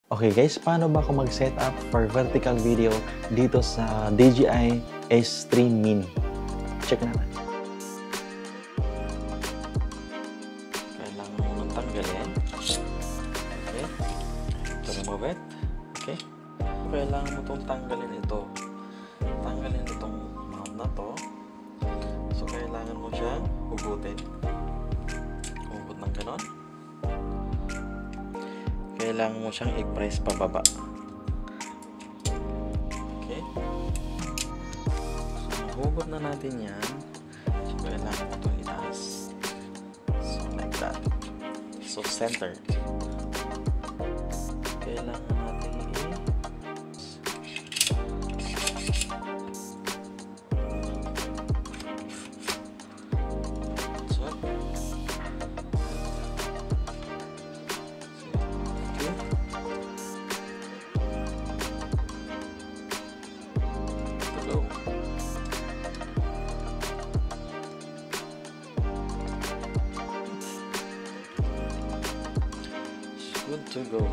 Okay guys, paano ba ako mag-setup for vertical video dito sa DJI S3 Mini? Check natin. Kailangan mo nang tanggalin. Okay. To remove it. Okay. Kailangan mo itong tanggalin ito. Tanggalin itong mount na to. So, kailangan mo siyang hugutin. Hugot ng ganon. Kailangan mo siyang i-press pababa. Okay. So, hugot na natin yan. So, kailangan mo itong itaas. So, like that. So, center. Kailangan natin good to go.